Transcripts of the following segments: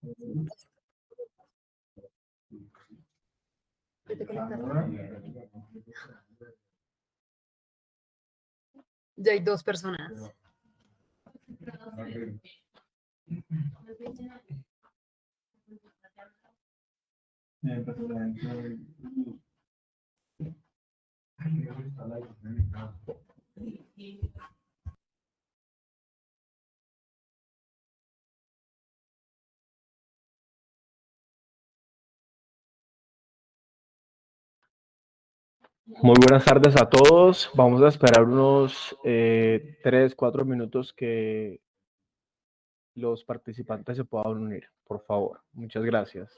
¿Ya te conectaste? Ya hay dos personas. Muy buenas tardes a todos. Vamos a esperar unos 3, 4 minutos que los participantes se puedan unir, por favor. Muchas gracias.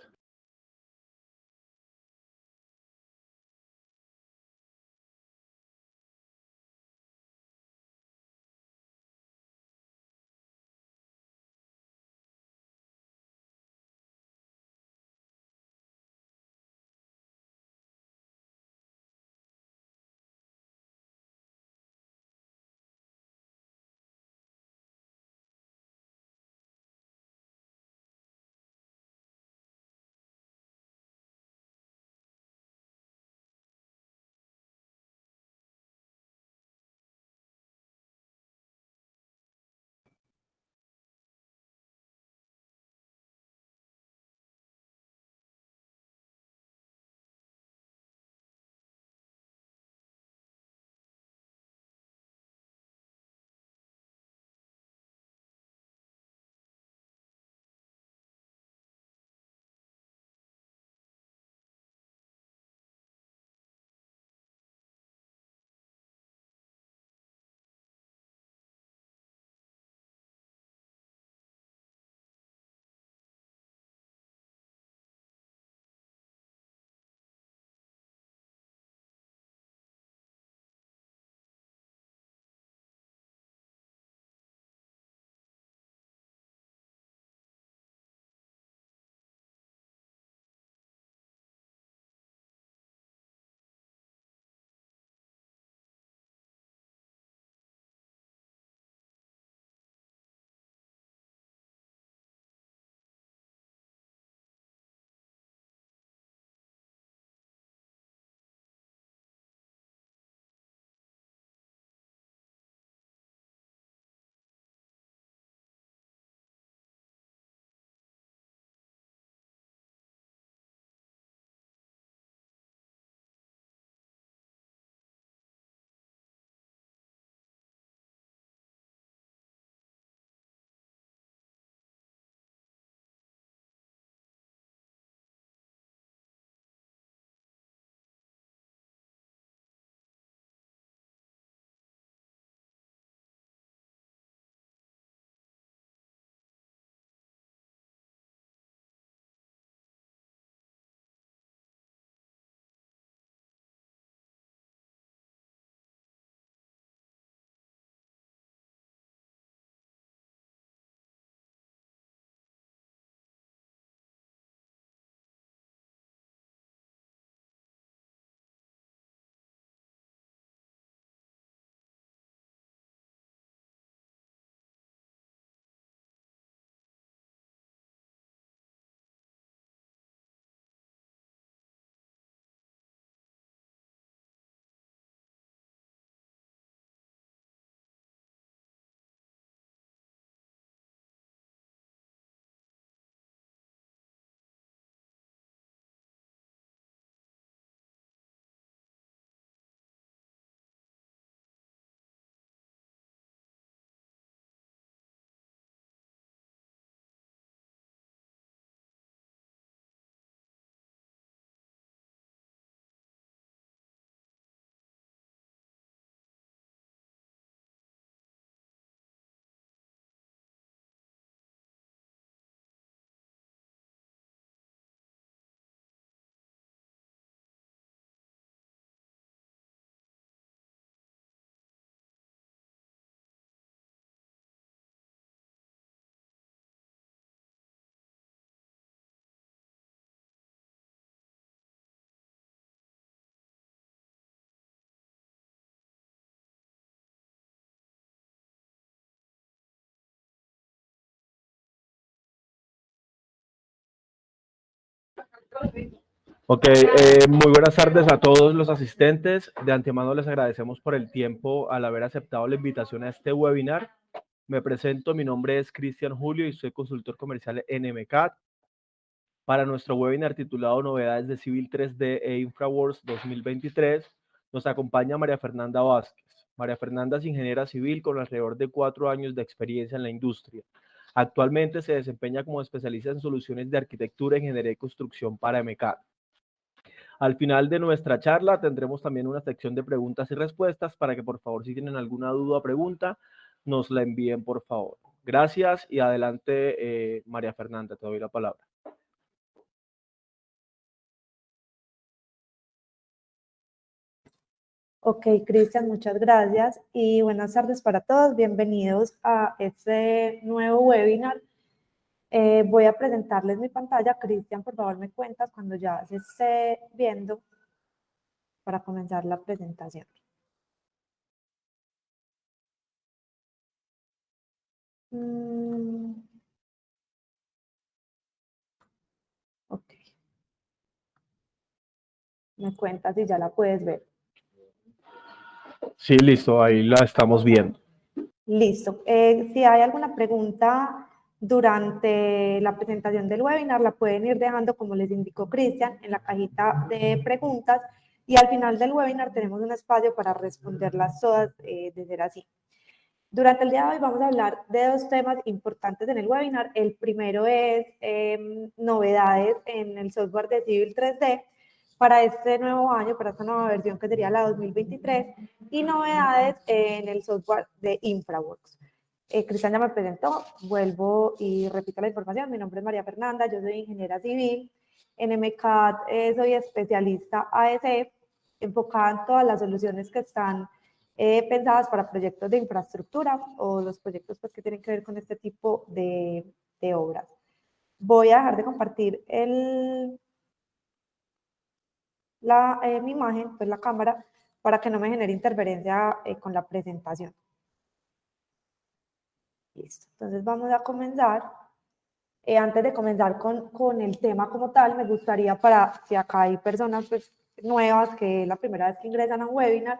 Ok, muy buenas tardes a todos los asistentes. De antemano les agradecemos por el tiempo al haber aceptado la invitación a este webinar. Me presento, mi nombre es Cristian Julio y soy consultor comercial en MCAT. Para nuestro webinar titulado Novedades de Civil 3D e InfraWorks 2023, nos acompaña María Fernanda Vázquez. María Fernanda es ingeniera civil con alrededor de 4 años de experiencia en la industria. Actualmente se desempeña como especialista en soluciones de arquitectura, ingeniería y construcción para MCAT. Al final de nuestra charla tendremos también una sección de preguntas y respuestas para que por favor si tienen alguna duda o pregunta nos la envíen por favor. Gracias y adelante María Fernanda, te doy la palabra. Ok, Cristian, muchas gracias y buenas tardes para todos. Bienvenidos a este nuevo webinar. Voy a presentarles mi pantalla. Cristian, por favor, me cuentas cuando ya se esté viendo para comenzar la presentación. Ok. Me cuentas si ya la puedes ver. Sí, listo, ahí la estamos viendo. Listo. Si hay alguna pregunta durante la presentación del webinar, la pueden ir dejando, como les indicó Cristian, en la cajita de preguntas y al final del webinar tenemos un espacio para responderlas todas de ser así. Durante el día de hoy vamos a hablar de dos temas importantes en el webinar. El primero es novedades en el software de Civil 3D para este nuevo año, para esta nueva versión que sería la 2023, y novedades en el software de InfraWorks. Cristian ya me presentó, vuelvo y repito la información. Mi nombre es María Fernanda, yo soy ingeniera civil. En MCAT soy especialista AEC, enfocada en todas las soluciones que están pensadas para proyectos de infraestructura o los proyectos pues, que tienen que ver con este tipo de obras. Voy a dejar de compartir mi imagen, pues la cámara, para que no me genere interferencia con la presentación. Listo, entonces vamos a comenzar. Antes de comenzar con el tema como tal, me gustaría para, si acá hay personas pues, nuevas que es la primera vez que ingresan a un webinar,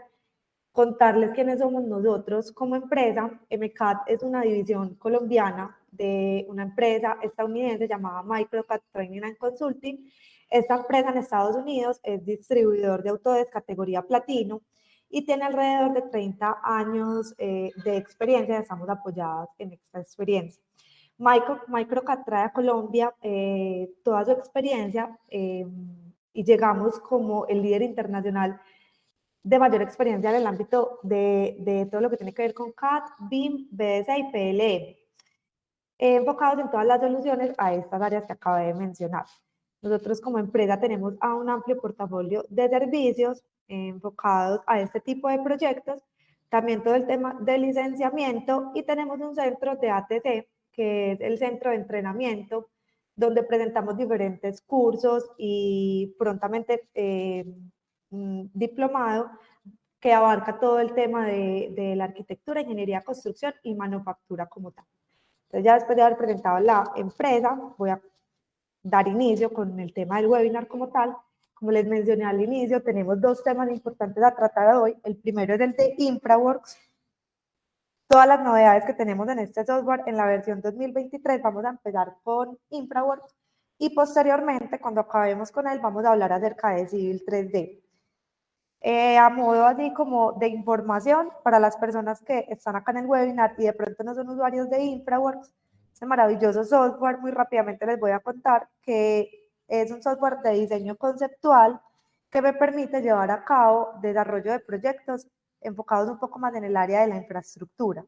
contarles quiénes somos nosotros como empresa. MCAT es una división colombiana de una empresa estadounidense llamada Microcat Training and Consulting. Esta empresa en Estados Unidos es distribuidor de Autodesk categoría platino y tiene alrededor de 30 años de experiencia. Estamos apoyadas en esta experiencia. Microcat trae a Colombia toda su experiencia y llegamos como el líder internacional de mayor experiencia en el ámbito de todo lo que tiene que ver con CAD, BIM, BDC y PLM, enfocados en todas las soluciones a estas áreas que acabé de mencionar. Nosotros como empresa tenemos a un amplio portafolio de servicios enfocados a este tipo de proyectos, también todo el tema de licenciamiento y tenemos un centro de ATC, que es el centro de entrenamiento, donde presentamos diferentes cursos y prontamente un diplomado que abarca todo el tema de la arquitectura, ingeniería, construcción y manufactura como tal. Entonces ya después de haber presentado la empresa, voy a dar inicio con el tema del webinar como tal. Como les mencioné al inicio, tenemos dos temas importantes a tratar hoy. El primero es el de InfraWorks. Todas las novedades que tenemos en este software en la versión 2023, vamos a empezar con InfraWorks y posteriormente, cuando acabemos con él, vamos a hablar acerca de Civil 3D. A modo así como de información para las personas que están acá en el webinar y de pronto no son usuarios de InfraWorks, este maravilloso software, muy rápidamente les voy a contar que es un software de diseño conceptual que me permite llevar a cabo desarrollo de proyectos enfocados un poco más en el área de la infraestructura.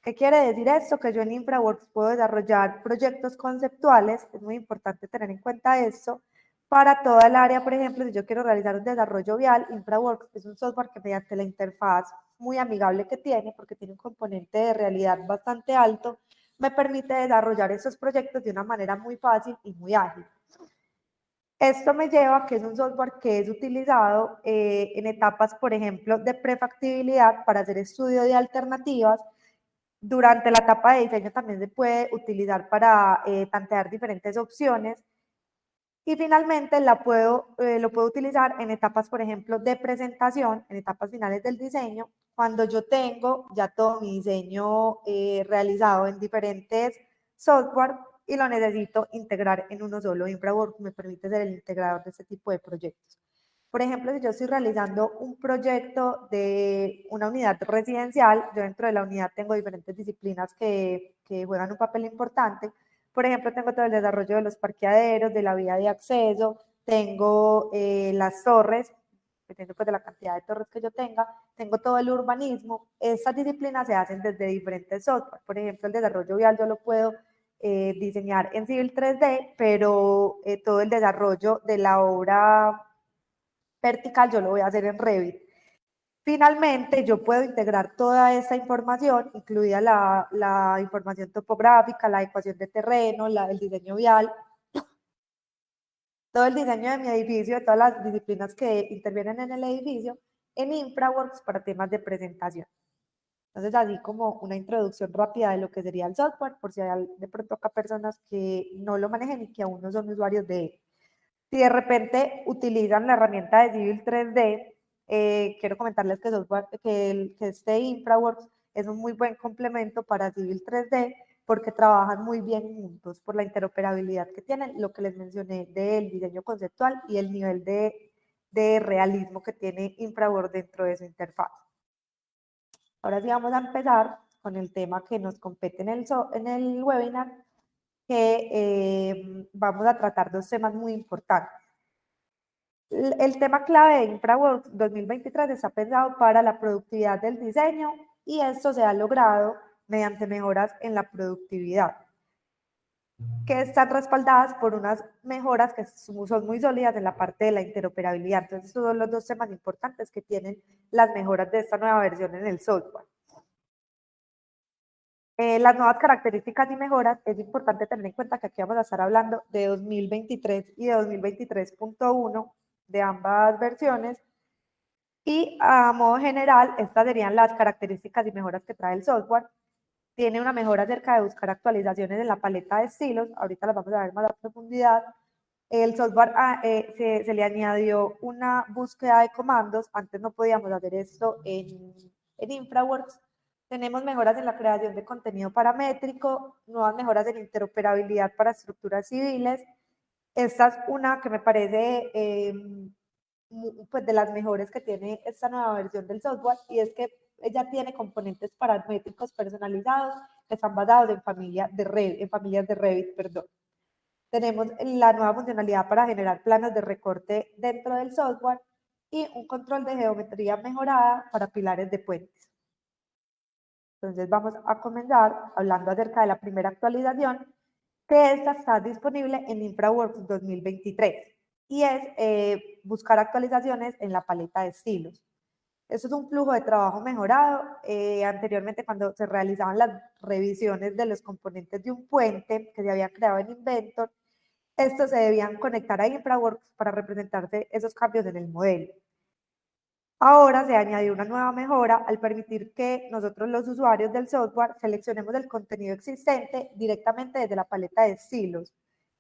¿Qué quiere decir esto? Que yo en InfraWorks puedo desarrollar proyectos conceptuales, es muy importante tener en cuenta esto, para toda el área. Por ejemplo, si yo quiero realizar un desarrollo vial, InfraWorks es un software que mediante la interfaz muy amigable que tiene, porque tiene un componente de realidad bastante alto, me permite desarrollar esos proyectos de una manera muy fácil y muy ágil. Esto me lleva a que es un software que es utilizado en etapas, por ejemplo, de prefactibilidad para hacer estudio de alternativas. Durante la etapa de diseño también se puede utilizar para plantear diferentes opciones Y finalmente lo puedo utilizar en etapas, por ejemplo, de presentación, en etapas finales del diseño, cuando yo tengo ya todo mi diseño realizado en diferentes software y lo necesito integrar en uno solo. InfraWorks me permite ser el integrador de este tipo de proyectos. Por ejemplo, si yo estoy realizando un proyecto de una unidad residencial, yo dentro de la unidad tengo diferentes disciplinas que juegan un papel importante. Por ejemplo, tengo todo el desarrollo de los parqueaderos, de la vía de acceso, tengo las torres, dependiendo pues de la cantidad de torres que yo tengo todo el urbanismo. Estas disciplinas se hacen desde diferentes software. Por ejemplo, el desarrollo vial yo lo puedo diseñar en Civil 3D, pero todo el desarrollo de la obra vertical yo lo voy a hacer en Revit. Finalmente, yo puedo integrar toda esta información, incluida la información topográfica, la ecuación de terreno, el diseño vial, todo el diseño de mi edificio, de todas las disciplinas que intervienen en el edificio, en InfraWorks para temas de presentación. Entonces, así como una introducción rápida de lo que sería el software, por si hay de pronto acá personas que no lo manejen y que aún no son usuarios de él. Si de repente utilizan la herramienta de Civil 3D, quiero comentarles que este InfraWorks es un muy buen complemento para Civil 3D porque trabajan muy bien juntos por la interoperabilidad que tienen, lo que les mencioné del diseño conceptual y el nivel de realismo que tiene InfraWorks dentro de su interfaz. Ahora sí vamos a empezar con el tema que nos compete en el webinar, que vamos a tratar dos temas muy importantes. El tema clave de InfraWorks 2023 está pensado para la productividad del diseño y esto se ha logrado mediante mejoras en la productividad, que están respaldadas por unas mejoras que son muy sólidas en la parte de la interoperabilidad. Entonces, estos son los dos temas importantes que tienen las mejoras de esta nueva versión en el software. Las nuevas características y mejoras, es importante tener en cuenta que aquí vamos a estar hablando de 2023 y de 2023.1 de ambas versiones. Y a modo general, estas serían las características y mejoras que trae el software. Tiene una mejora acerca de buscar actualizaciones en la paleta de estilos. Ahorita las vamos a ver más a profundidad. El software se le añadió una búsqueda de comandos. Antes no podíamos hacer esto en InfraWorks. Tenemos mejoras en la creación de contenido paramétrico, nuevas mejoras en interoperabilidad para estructuras civiles. Esta es una que me parece pues de las mejores que tiene esta nueva versión del software, y es que ella tiene componentes paramétricos personalizados que están basados en familias de Revit, perdón. Tenemos la nueva funcionalidad para generar planos de recorte dentro del software y un control de geometría mejorada para pilares de puentes. Entonces vamos a comenzar hablando acerca de la primera actualización, que esta está disponible en InfraWorks 2023 y es buscar actualizaciones en la paleta de estilos. Esto es un flujo de trabajo mejorado. Anteriormente, cuando se realizaban las revisiones de los componentes de un puente que se había creado en Inventor, estos se debían conectar a InfraWorks para representarse esos cambios en el modelo. Ahora se añadió una nueva mejora al permitir que nosotros los usuarios del software seleccionemos el contenido existente directamente desde la paleta de estilos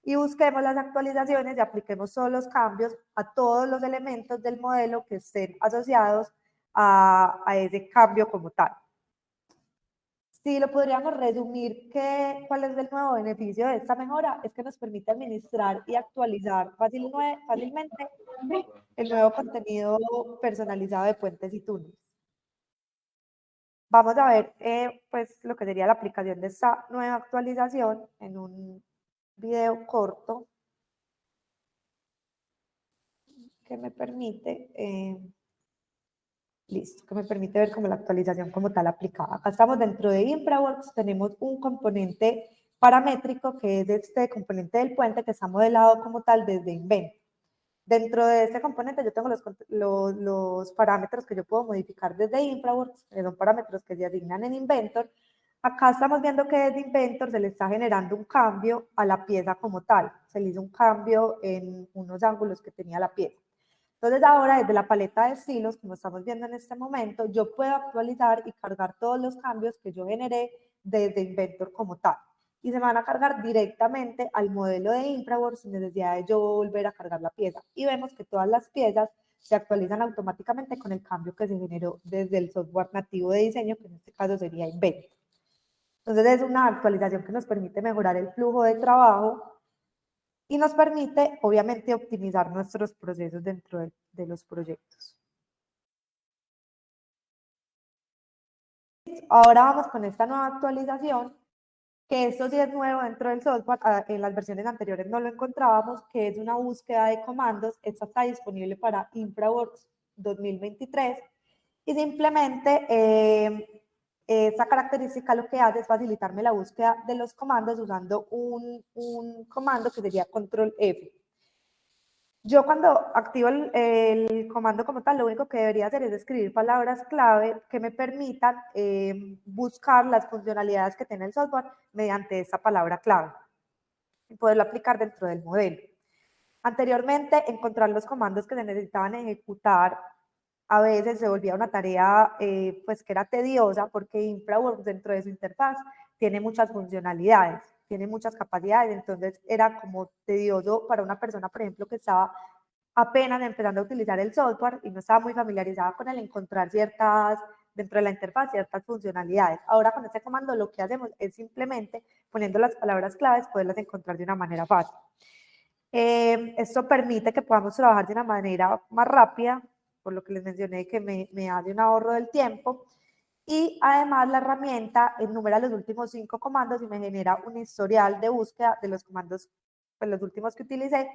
y busquemos las actualizaciones y apliquemos todos los cambios a todos los elementos del modelo que estén asociados a ese cambio como tal. Si lo podríamos resumir, ¿cuál es el nuevo beneficio de esta mejora? Es que nos permite administrar y actualizar fácilmente el nuevo contenido personalizado de puentes y túneles. Vamos a ver pues lo que sería la aplicación de esta nueva actualización en un video corto que me permite ver como la actualización como tal aplicada. Acá estamos dentro de InfraWorks, tenemos un componente paramétrico que es este componente del puente que está modelado como tal desde Inventor. Dentro de este componente yo tengo los parámetros que yo puedo modificar desde InfraWorks, que son parámetros que se asignan en Inventor. Acá estamos viendo que desde Inventor se le está generando un cambio a la pieza como tal. Se le hizo un cambio en unos ángulos que tenía la pieza. Entonces ahora desde la paleta de estilos, como estamos viendo en este momento, yo puedo actualizar y cargar todos los cambios que yo generé desde Inventor como tal. y se me van a cargar directamente al modelo de InfraWorks sin necesidad de yo volver a cargar la pieza. Y vemos que todas las piezas se actualizan automáticamente con el cambio que se generó desde el software nativo de diseño, que en este caso sería Inventor. Entonces es una actualización que nos permite mejorar el flujo de trabajo y nos permite, obviamente, optimizar nuestros procesos dentro de los proyectos. Ahora vamos con esta nueva actualización, que esto sí es nuevo dentro del software, en las versiones anteriores no lo encontrábamos, que es una búsqueda de comandos. Esta está disponible para InfraWorks 2023 y simplemente esta característica lo que hace es facilitarme la búsqueda de los comandos usando un comando que sería control F. Yo cuando activo el comando como tal, lo único que debería hacer es escribir palabras clave que me permitan buscar las funcionalidades que tiene el software mediante esa palabra clave y poderlo aplicar dentro del modelo. Anteriormente, encontrar los comandos que se necesitaban ejecutar a veces se volvía una tarea pues que era tediosa, porque InfraWorks dentro de su interfaz tiene muchas funcionalidades, tiene muchas capacidades, entonces era como tedioso para una persona, por ejemplo, que estaba apenas empezando a utilizar el software y no estaba muy familiarizada con el encontrar dentro de la interfaz, ciertas funcionalidades. Ahora con este comando lo que hacemos es simplemente poniendo las palabras claves, poderlas encontrar de una manera fácil. Esto permite que podamos trabajar de una manera más rápida, por lo que les mencioné que me hace un ahorro del tiempo. Y además la herramienta enumera los últimos 5 comandos y me genera un historial de búsqueda de los comandos, pues los últimos que utilicé,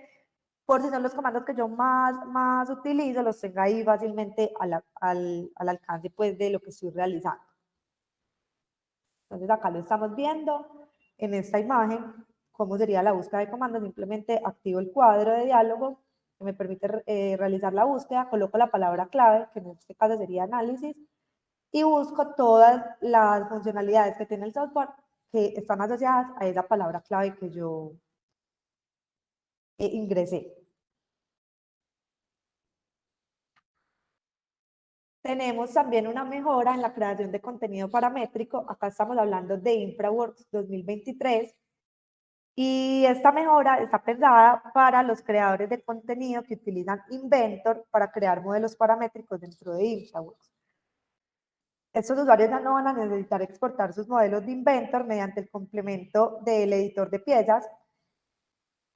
por si son los comandos que yo más utilizo, los tenga ahí fácilmente al alcance pues, de lo que estoy realizando. Entonces acá lo estamos viendo en esta imagen, cómo sería la búsqueda de comandos. Simplemente activo el cuadro de diálogo que me permite realizar la búsqueda, coloco la palabra clave, que en este caso sería análisis, y busco todas las funcionalidades que tiene el software que están asociadas a esa palabra clave que yo ingresé. Tenemos también una mejora en la creación de contenido paramétrico. Acá estamos hablando de InfraWorks 2023. Y esta mejora está pensada para los creadores de contenido que utilizan Inventor para crear modelos paramétricos dentro de InfraWorks. Estos usuarios ya no van a necesitar exportar sus modelos de Inventor mediante el complemento del editor de piezas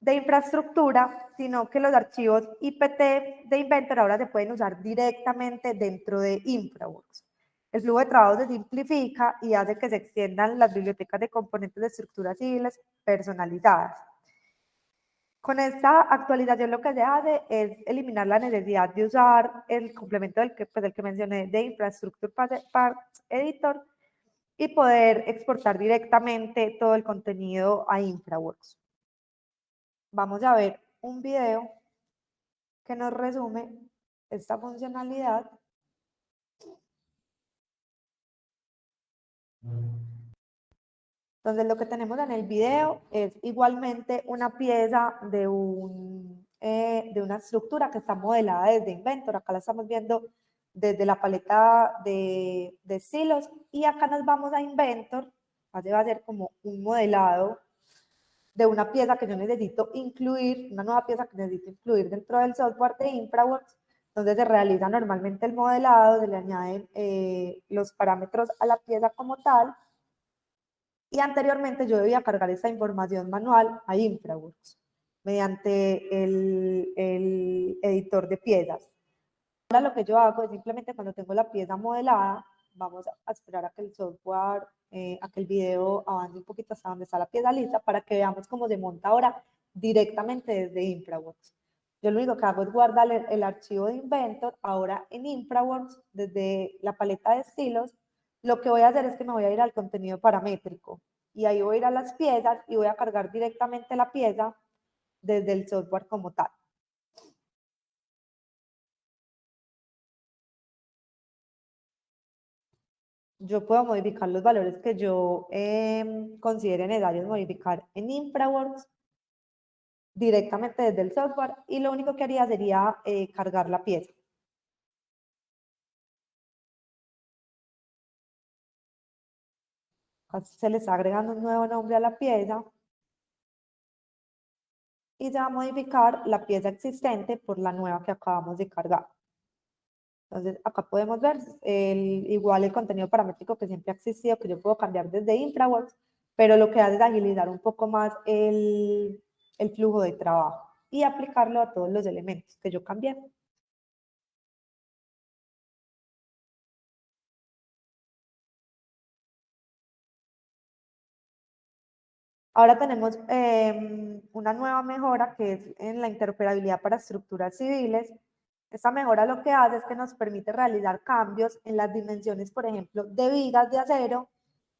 de infraestructura, sino que los archivos IPT de Inventor ahora se pueden usar directamente dentro de InfraWorks. El flujo de trabajo se simplifica y hace que se extiendan las bibliotecas de componentes de estructuras civiles personalizadas. Con esta actualización lo que se hace es eliminar la necesidad de usar el complemento del que mencioné de Infrastructure Parts Editor y poder exportar directamente todo el contenido a InfraWorks. Vamos a ver un video que nos resume esta funcionalidad. Entonces lo que tenemos en el video es igualmente una pieza de una estructura que está modelada desde Inventor. Acá la estamos viendo desde la paleta de estilos y acá nos vamos a Inventor. Va a ser como un modelado de una pieza que yo necesito incluir, una nueva pieza que necesito incluir dentro del software de InfraWorks, donde se realiza normalmente el modelado, se le añaden los parámetros a la pieza como tal, y anteriormente yo debía cargar esta información manual a InfraWorks mediante el editor de piezas. Ahora lo que yo hago es simplemente cuando tengo la pieza modelada, vamos a esperar a que el software, a que el video avance un poquito hasta donde está la pieza lista para que veamos cómo se monta ahora directamente desde InfraWorks. Yo lo único que hago es guardar el archivo de Inventor ahora en InfraWorks desde la paleta de estilos. Lo que voy a hacer es que me voy a ir al contenido paramétrico y ahí voy a ir a las piezas y voy a cargar directamente la pieza desde el software como tal. Yo puedo modificar los valores que yo considere necesarios modificar en InfraWorks directamente desde el software y lo único que haría sería cargar la pieza. Acá se le está agregando un nuevo nombre a la pieza y se va a modificar la pieza existente por la nueva que acabamos de cargar. Entonces, acá podemos ver igual el contenido paramétrico que siempre ha existido, que yo puedo cambiar desde InfraWorks, pero lo que hace es agilizar un poco más el flujo de trabajo y aplicarlo a todos los elementos que yo cambié. Ahora tenemos una nueva mejora que es en la interoperabilidad para estructuras civiles. Esta mejora lo que hace es que nos permite realizar cambios en las dimensiones, por ejemplo, de vigas de acero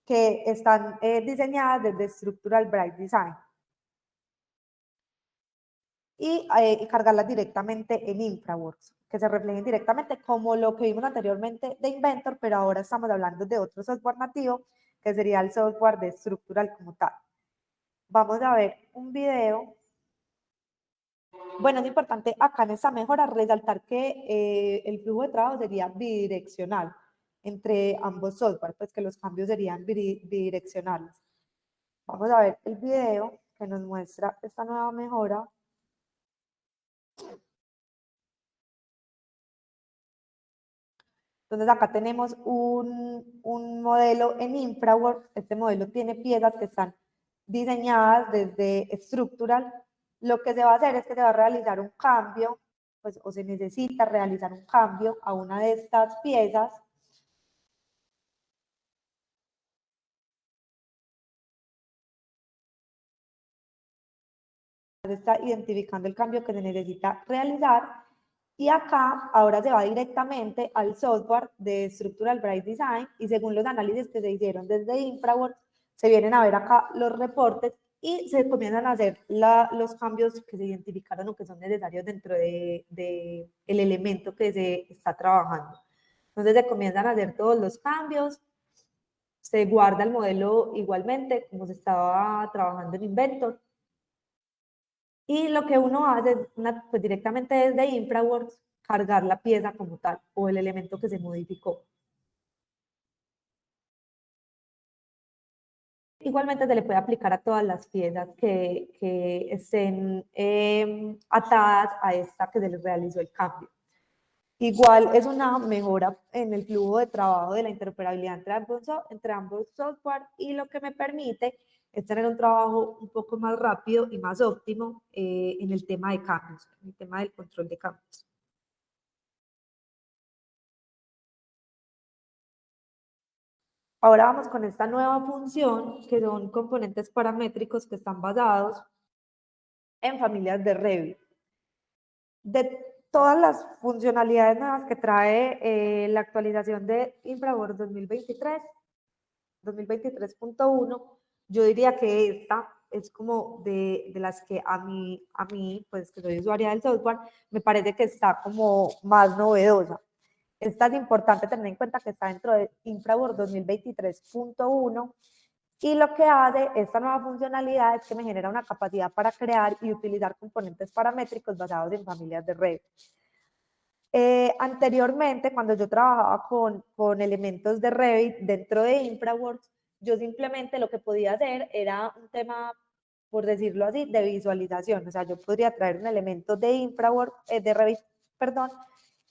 que están diseñadas desde Structural Bright Design y cargarlas directamente en InfraWorks, que se reflejen directamente como lo que vimos anteriormente de Inventor, pero ahora estamos hablando de otro software nativo, que sería el software de Structural como tal. Vamos a ver un video. Bueno, es importante acá en esta mejora resaltar que el flujo de trabajo sería bidireccional entre ambos software, pues que los cambios serían bidireccionales. Vamos a ver el video que nos muestra esta nueva mejora. Entonces acá tenemos un modelo en InfraWorks. Este modelo tiene piezas que están diseñadas desde Structural. Lo que se va a hacer es que se va a realizar un cambio, pues, o se necesita realizar un cambio a una de estas piezas. Se está identificando el cambio que se necesita realizar y acá ahora se va directamente al software de Structural Bright Design y según los análisis que se hicieron desde InfraWorks, se vienen a ver acá los reportes y se comienzan a hacer los cambios que se identificaron o que son necesarios dentro de el elemento que se está trabajando. Entonces se comienzan a hacer todos los cambios, se guarda el modelo igualmente como se estaba trabajando en Inventor. Y lo que uno hace es pues directamente desde InfraWorks cargar la pieza como tal o el elemento que se modificó. Igualmente se le puede aplicar a todas las piezas que estén atadas a esta que se les realizó el cambio. Igual es una mejora en el flujo de trabajo de la interoperabilidad entre ambos software y lo que me permite es tener un trabajo un poco más rápido y más óptimo en el tema de cambios, en el tema del control de cambios. Ahora vamos con esta nueva función que son componentes paramétricos que están basados en familias de Revit. De todas las funcionalidades nuevas que trae la actualización de InfraWorks 2023.1, yo diría que esta es como de las que a mí, pues que soy usuaria del software, me parece que está como más novedosa. Esta es importante tener en cuenta que está dentro de InfraWorks 2023.1 y lo que hace esta nueva funcionalidad es que me genera una capacidad para crear y utilizar componentes paramétricos basados en familias de Revit. Anteriormente, cuando yo trabajaba con elementos de Revit dentro de InfraWorks, yo simplemente lo que podía hacer era un tema, por decirlo así, de visualización. O sea, yo podría traer un elemento de InfraWorks, de Revit, perdón,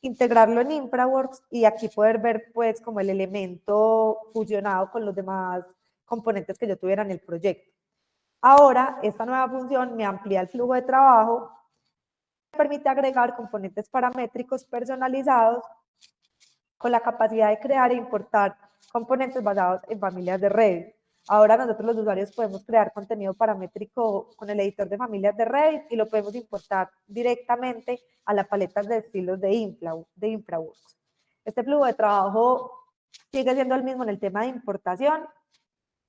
integrarlo en InfraWorks y aquí poder ver pues como el elemento fusionado con los demás componentes que yo tuviera en el proyecto. Ahora, esta nueva función me amplía el flujo de trabajo, me permite agregar componentes paramétricos personalizados con la capacidad de crear e importar componentes basados en familias de Revit. Ahora nosotros los usuarios podemos crear contenido paramétrico con el editor de familias de Revit y lo podemos importar directamente a la paleta de estilos de InfraWorks. Este flujo de trabajo sigue siendo el mismo en el tema de importación,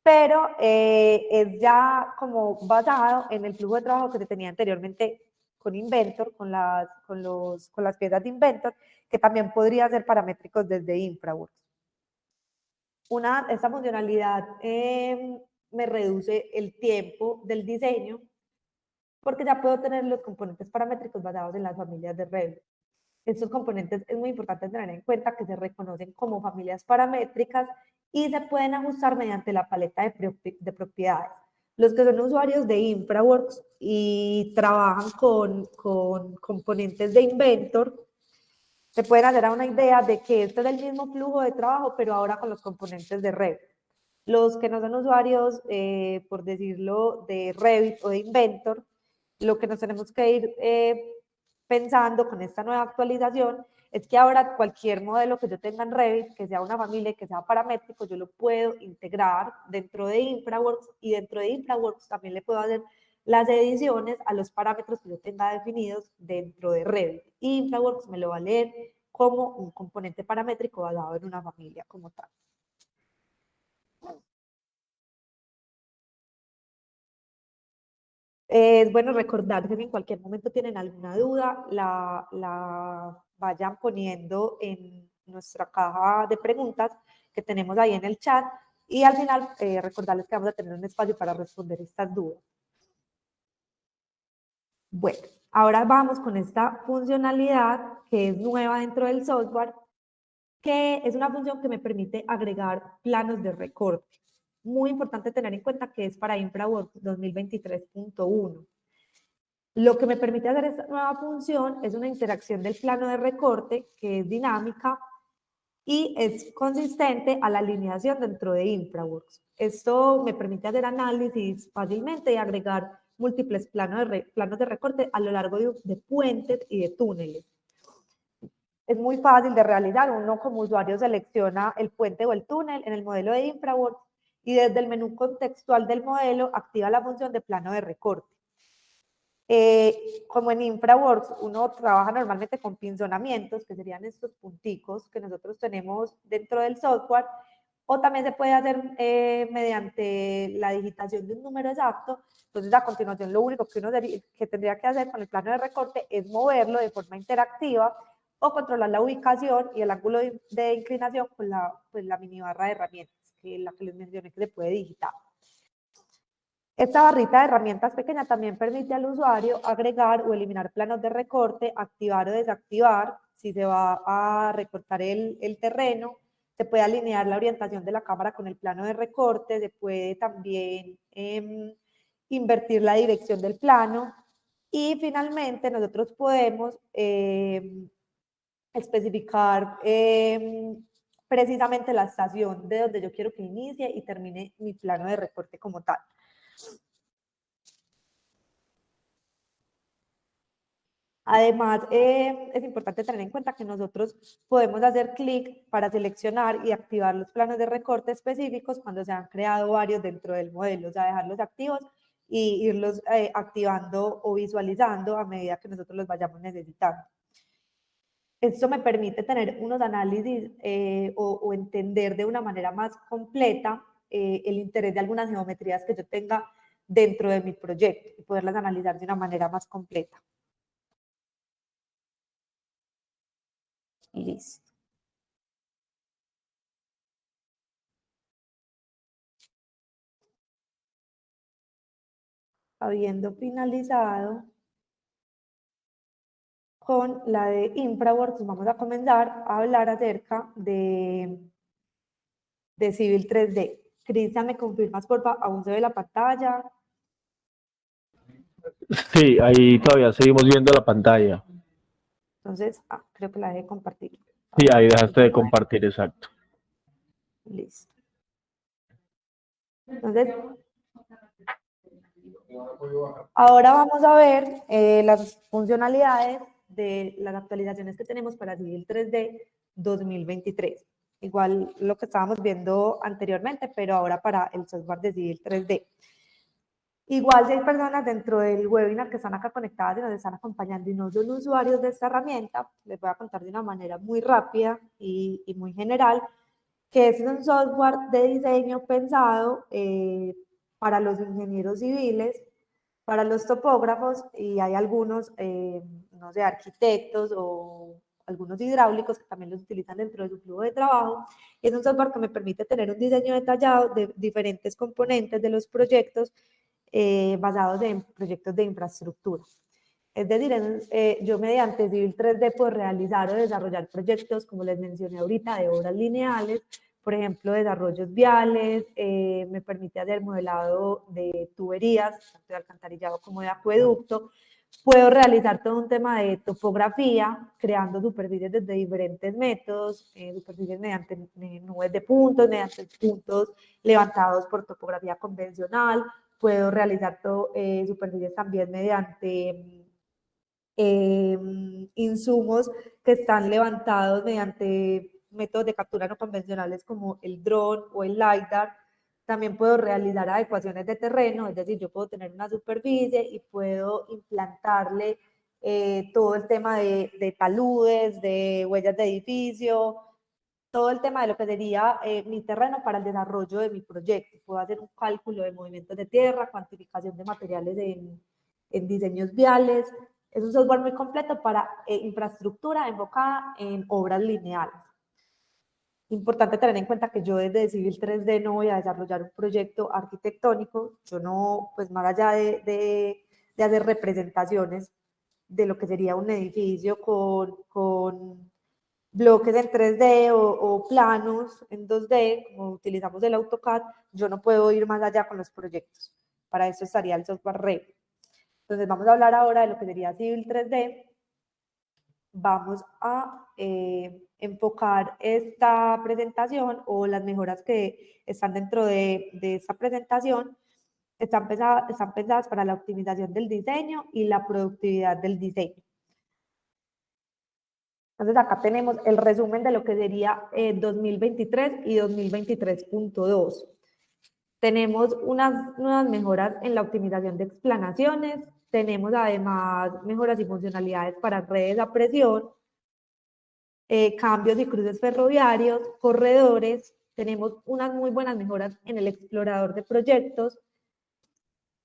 pero es ya como basado en el flujo de trabajo que se tenía anteriormente con Inventor, con las piezas de Inventor, que también podría ser paramétricos desde InfraWorks. Esta funcionalidad me reduce el tiempo del diseño porque ya puedo tener los componentes paramétricos basados en las familias de Revit. Estos componentes es muy importante tener en cuenta que se reconocen como familias paramétricas y se pueden ajustar mediante la paleta de propiedades. Los que son usuarios de InfraWorks y trabajan con componentes de Inventor, se pueden hacer una idea de que este es el mismo flujo de trabajo, pero ahora con los componentes de Revit. Los que no son usuarios, por decirlo, de Revit o de Inventor, lo que nos tenemos que ir pensando con esta nueva actualización es que ahora cualquier modelo que yo tenga en Revit, que sea una familia y que sea paramétrico, yo lo puedo integrar dentro de InfraWorks, y dentro de InfraWorks también le puedo hacer las ediciones a los parámetros que yo tenga definidos dentro de Revit. Y InfraWorks me lo va a leer como un componente paramétrico basado en una familia como tal. Es bueno recordar que en cualquier momento tienen alguna duda, la vayan poniendo en nuestra caja de preguntas que tenemos ahí en el chat, y al final recordarles que vamos a tener un espacio para responder estas dudas. Bueno, ahora vamos con esta funcionalidad que es nueva dentro del software, que es una función que me permite agregar planos de recorte. Muy importante tener en cuenta que es para InfraWorks 2023.1. Lo que me permite hacer esta nueva función es una interacción del plano de recorte que es dinámica y es consistente a la alineación dentro de InfraWorks. Esto me permite hacer análisis fácilmente y agregar múltiples planos de recorte a lo largo de puentes y de túneles. Es muy fácil de realizar. Uno como usuario selecciona el puente o el túnel en el modelo de InfraWorks y desde el menú contextual del modelo activa la función de plano de recorte. Como en InfraWorks uno trabaja normalmente con pinzonamientos, que serían estos punticos que nosotros tenemos dentro del software, o también se puede hacer mediante la digitación de un número exacto. Entonces, a continuación, lo único que uno que tendría que hacer con el plano de recorte es moverlo de forma interactiva o controlar la ubicación y el ángulo de inclinación con la mini barra de herramientas, que es la que les mencioné que se puede digitar. Esta barrita de herramientas pequeña también permite al usuario agregar o eliminar planos de recorte, activar o desactivar. Si se va a recortar el terreno, se puede alinear la orientación de la cámara con el plano de recorte, se puede también invertir la dirección del plano, y finalmente nosotros podemos especificar precisamente la estación de donde yo quiero que inicie y termine mi plano de recorte como tal. Además, es importante tener en cuenta que nosotros podemos hacer clic para seleccionar y activar los planos de recorte específicos cuando se han creado varios dentro del modelo, o sea, dejarlos activos y irlos activando o visualizando a medida que nosotros los vayamos necesitando. Esto me permite tener unos análisis o entender de una manera más completa el interés de algunas geometrías que yo tenga dentro de mi proyecto y poderlas analizar de una manera más completa. Listo. Habiendo finalizado con la de InfraWorks, vamos a comenzar a hablar acerca de Civil 3D. Cristian, ¿me confirmas, por favor? ¿Aún se ve la pantalla? Sí, ahí todavía seguimos viendo la pantalla. Entonces, creo que la dejé compartir. Sí, ahí dejaste de compartir, exacto. Listo. Entonces, ahora vamos a ver las funcionalidades de las actualizaciones que tenemos para Civil 3D 2023. Igual lo que estábamos viendo anteriormente, pero ahora para el software de Civil 3D. Igual si hay personas dentro del webinar que están acá conectadas y nos están acompañando y no son usuarios de esta herramienta, les voy a contar de una manera muy rápida y muy general que es un software de diseño pensado para los ingenieros civiles, para los topógrafos, y hay algunos, no sé, arquitectos o algunos hidráulicos que también los utilizan dentro de su flujo de trabajo. Es un software que me permite tener un diseño detallado de diferentes componentes de los proyectos basados en proyectos de infraestructura. Es decir, yo mediante Civil 3D puedo realizar o desarrollar proyectos, como les mencioné ahorita, de obras lineales, por ejemplo, desarrollos viales, me permite hacer modelado de tuberías, tanto de alcantarillado como de acueducto. Puedo realizar todo un tema de topografía, creando superficies desde diferentes métodos, superficies mediante nubes de puntos, mediante puntos levantados por topografía convencional. Puedo realizar superficies también mediante insumos que están levantados mediante métodos de captura no convencionales como el dron o el LiDAR. También puedo realizar adecuaciones de terreno, es decir, yo puedo tener una superficie y puedo implantarle todo el tema de taludes, de huellas de edificio, todo el tema de lo que sería mi terreno para el desarrollo de mi proyecto. Puedo hacer un cálculo de movimientos de tierra, cuantificación de materiales en diseños viales. Es un software muy completo para infraestructura enfocada en obras lineales. Importante tener en cuenta que yo desde Civil 3D no voy a desarrollar un proyecto arquitectónico, yo no, pues más allá de hacer representaciones de lo que sería un edificio con bloques en 3D o planos en 2D, como utilizamos el AutoCAD, yo no puedo ir más allá con los proyectos. Para eso estaría el software Revit. Entonces vamos a hablar ahora de lo que sería Civil 3D. Vamos a enfocar esta presentación o las mejoras que están dentro de esta presentación están pensadas para la optimización del diseño y la productividad del diseño. Entonces acá tenemos el resumen de lo que sería 2023 y 2023.2. Tenemos unas mejoras en la optimización de explanaciones, tenemos además mejoras y funcionalidades para redes a presión, cambios y cruces ferroviarios, corredores, tenemos unas muy buenas mejoras en el explorador de proyectos,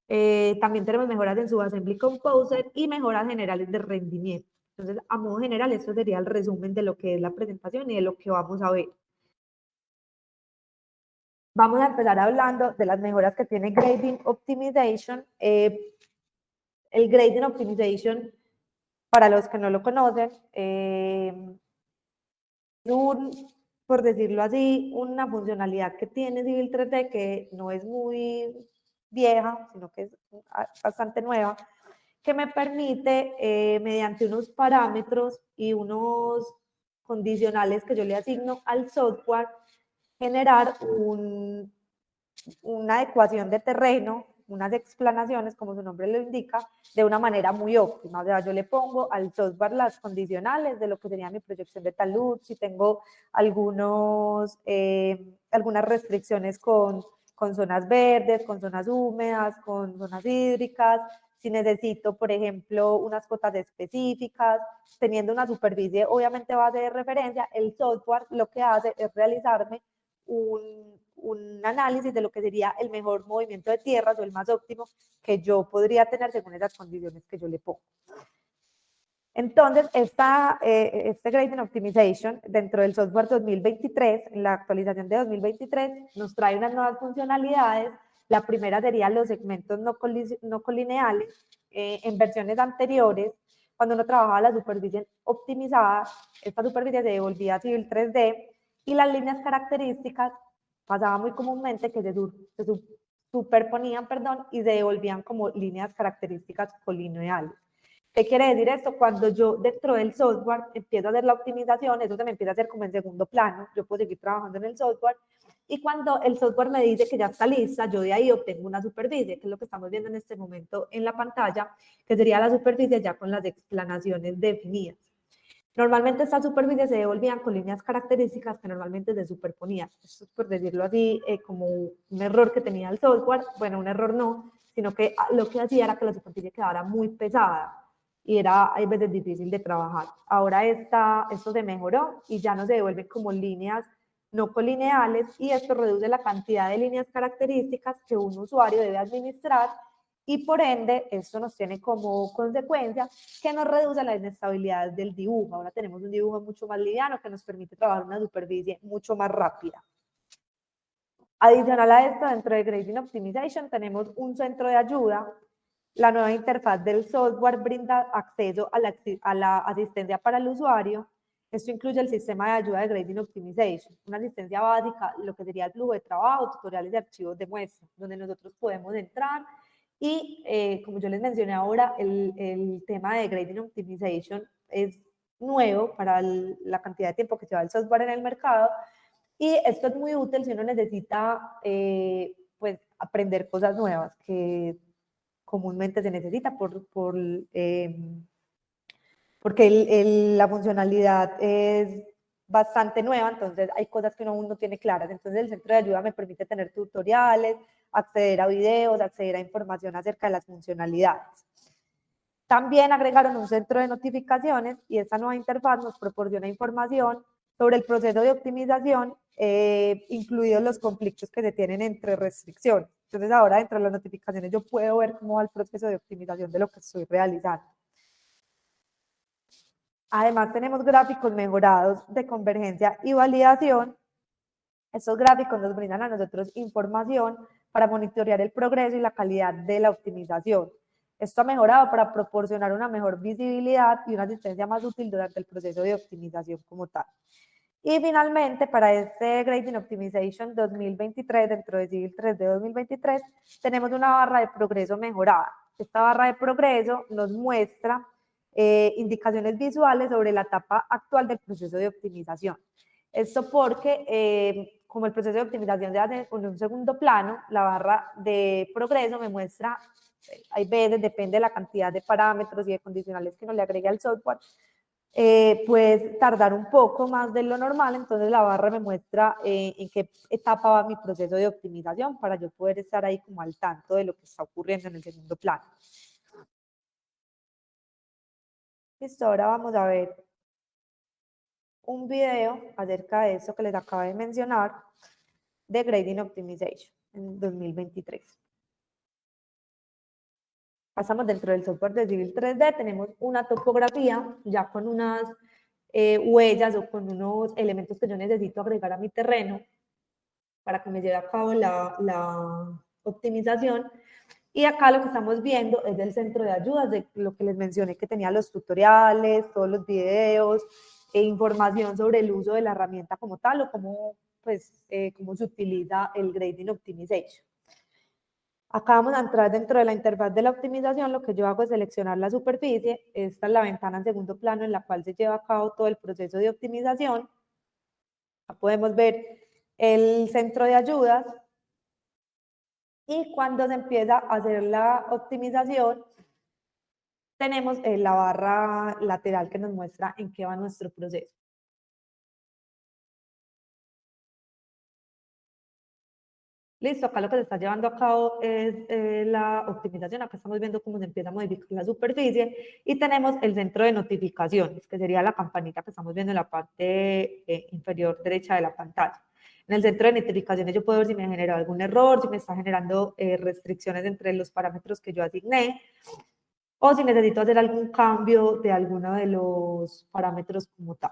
también tenemos mejoras en Subassembly Composer y mejoras generales de rendimiento. Entonces, a modo general, esto sería el resumen de lo que es la presentación y de lo que vamos a ver. Vamos a empezar hablando de las mejoras que tiene Grading Optimization. El Grading Optimization, para los que no lo conocen, por decirlo así, una funcionalidad que tiene Civil 3D que no es muy vieja, sino que es bastante nueva, que me permite, mediante unos parámetros y unos condicionales que yo le asigno al software, generar una adecuación de terreno, unas explanaciones, como su nombre lo indica, de una manera muy óptima. O sea, yo le pongo al software las condicionales de lo que sería mi proyección de talud, si tengo algunas restricciones con zonas verdes, con zonas húmedas, con zonas hídricas, si necesito, por ejemplo, unas cotas específicas, teniendo una superficie, obviamente base de referencia, el software lo que hace es realizarme un análisis de lo que sería el mejor movimiento de tierras o el más óptimo que yo podría tener según esas condiciones que yo le pongo. Entonces, este Grading Optimization dentro del software 2023, en la actualización de 2023, nos trae unas nuevas funcionalidades. La primera sería los segmentos no colineales. En versiones anteriores, cuando uno trabajaba la superficie optimizada, esta superficie se devolvía a Civil 3D y las líneas características pasaba muy comúnmente que se superponían, y se devolvían como líneas características colineales. ¿Qué quiere decir esto? Cuando yo dentro del software empiezo a hacer la optimización, eso se me empieza a hacer como en segundo plano, yo puedo seguir trabajando en el software, y cuando el software me dice que ya está lista, yo de ahí obtengo una superficie, que es lo que estamos viendo en este momento en la pantalla, que sería la superficie ya con las explanaciones definidas. Normalmente estas superficies se devolvían con líneas características que normalmente se superponían. Esto es, por decirlo así, como un error que tenía el software. Bueno, un error no, sino que lo que hacía era que la superficie quedara muy pesada y era a veces difícil de trabajar. Ahora esto se mejoró y ya no se devuelven como líneas no colineales y esto reduce la cantidad de líneas características que un usuario debe administrar y por ende esto nos tiene como consecuencia que nos reduce la inestabilidad del dibujo. Ahora tenemos un dibujo mucho más liviano que nos permite trabajar una superficie mucho más rápida. Adicional a esto, dentro de Grading Optimization tenemos un centro de ayuda. La nueva interfaz del software brinda acceso a la asistencia para el usuario. Esto incluye el sistema de ayuda de Grading Optimization, una asistencia básica, lo que sería el flujo de trabajo, tutoriales de archivos de muestra, donde nosotros podemos entrar y, como yo les mencioné ahora, el tema de Grading Optimization es nuevo para la cantidad de tiempo que lleva el software en el mercado, y esto es muy útil si uno necesita pues, aprender cosas nuevas que comúnmente se necesita porque la funcionalidad es bastante nueva, entonces hay cosas que uno aún no tiene claras. Entonces el centro de ayuda me permite tener tutoriales, acceder a videos, acceder a información acerca de las funcionalidades. También agregaron un centro de notificaciones y esta nueva interfaz nos proporciona información sobre el proceso de optimización, incluidos los conflictos que se tienen entre restricciones. Entonces ahora dentro de las notificaciones yo puedo ver cómo va el proceso de optimización de lo que estoy realizando. Además tenemos gráficos mejorados de convergencia y validación. Estos gráficos nos brindan a nosotros información para monitorear el progreso y la calidad de la optimización. Esto ha mejorado para proporcionar una mejor visibilidad y una asistencia más útil durante el proceso de optimización como tal. Y finalmente, para este Grading Optimization 2023, dentro de Civil 3D 2023, tenemos una barra de progreso mejorada. Esta barra de progreso nos muestra indicaciones visuales sobre la etapa actual del proceso de optimización. Esto porque, como el proceso de optimización se hace en un segundo plano, la barra de progreso me muestra, hay veces, depende de la cantidad de parámetros y de condicionales que uno le agregue al software, puede tardar un poco más de lo normal, entonces la barra me muestra en qué etapa va mi proceso de optimización para yo poder estar ahí como al tanto de lo que está ocurriendo en el segundo plano. Listo, ahora vamos a ver un video acerca de eso que les acabo de mencionar de Grading Optimization en 2023. Pasamos dentro del software de Civil 3D, tenemos una topografía ya con unas huellas o con unos elementos que yo necesito agregar a mi terreno para que me lleve a cabo la optimización. Y acá lo que estamos viendo es el centro de ayudas, de lo que les mencioné, que tenía los tutoriales, todos los videos, e información sobre el uso de la herramienta como tal, o cómo, pues, cómo se utiliza el Grading Optimization. Acá vamos a entrar dentro de la interfaz de la optimización. Lo que yo hago es seleccionar la superficie. Esta es la ventana en segundo plano en la cual se lleva a cabo todo el proceso de optimización. Acá podemos ver el centro de ayudas. Y cuando se empieza a hacer la optimización, tenemos la barra lateral que nos muestra en qué va nuestro proceso. Listo, acá lo que se está llevando a cabo es la optimización. Acá estamos viendo cómo se empieza a modificar la superficie y tenemos el centro de notificaciones, que sería la campanita que estamos viendo en la parte inferior derecha de la pantalla. En el centro de notificaciones yo puedo ver si me generó algún error, si me está generando restricciones entre los parámetros que yo asigné, o si necesito hacer algún cambio de alguno de los parámetros como tal.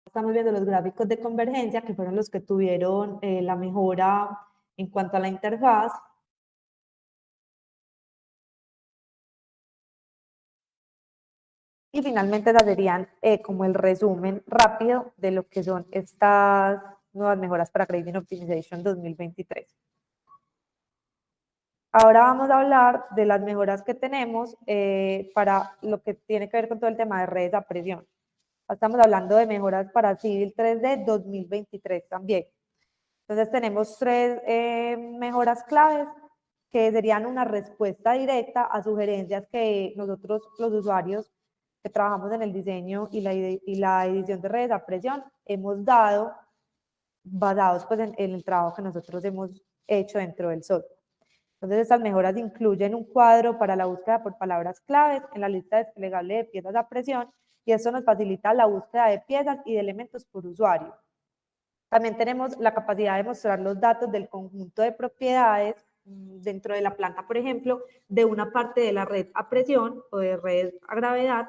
Estamos viendo los gráficos de convergencia, que fueron los que tuvieron la mejora en cuanto a la interfaz. Y finalmente serían como el resumen rápido de lo que son estas nuevas mejoras para Grading Optimization 2023. Ahora vamos a hablar de las mejoras que tenemos para lo que tiene que ver con todo el tema de redes a presión. Estamos hablando de mejoras para Civil 3D 2023 también. Entonces tenemos tres mejoras claves que serían una respuesta directa a sugerencias que nosotros, los usuarios que trabajamos en el diseño y la edición de redes a presión, hemos dado basados pues, en el trabajo que nosotros hemos hecho dentro del software. Entonces estas mejoras incluyen un cuadro para la búsqueda por palabras claves en la lista desplegable de piezas a presión, y esto nos facilita la búsqueda de piezas y de elementos por usuario. También tenemos la capacidad de mostrar los datos del conjunto de propiedades dentro de la planta, por ejemplo, de una parte de la red a presión o de red a gravedad,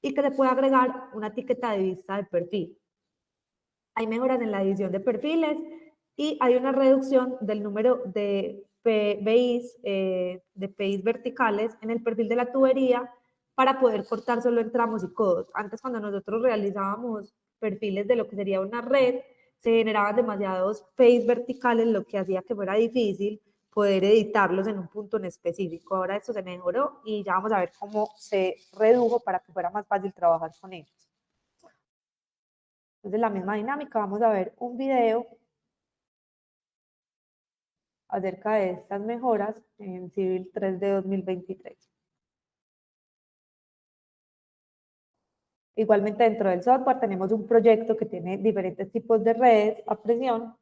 y que se puede agregar una etiqueta de vista de perfil. hay mejoras en la edición de perfiles y hay una reducción del número de PIs, de PIs verticales en el perfil de la tubería para poder cortar solo en tramos y codos. Antes, cuando nosotros realizábamos perfiles de lo que sería una red, se generaban demasiados PIs verticales, lo que hacía que fuera difícil poder editarlos en un punto en específico. Ahora esto se mejoró y ya vamos a ver cómo se redujo para que fuera más fácil trabajar con ellos. Entonces, la misma dinámica, vamos a ver un video acerca de estas mejoras en Civil 3D 2023. Igualmente dentro del software tenemos un proyecto que tiene diferentes tipos de redes a presión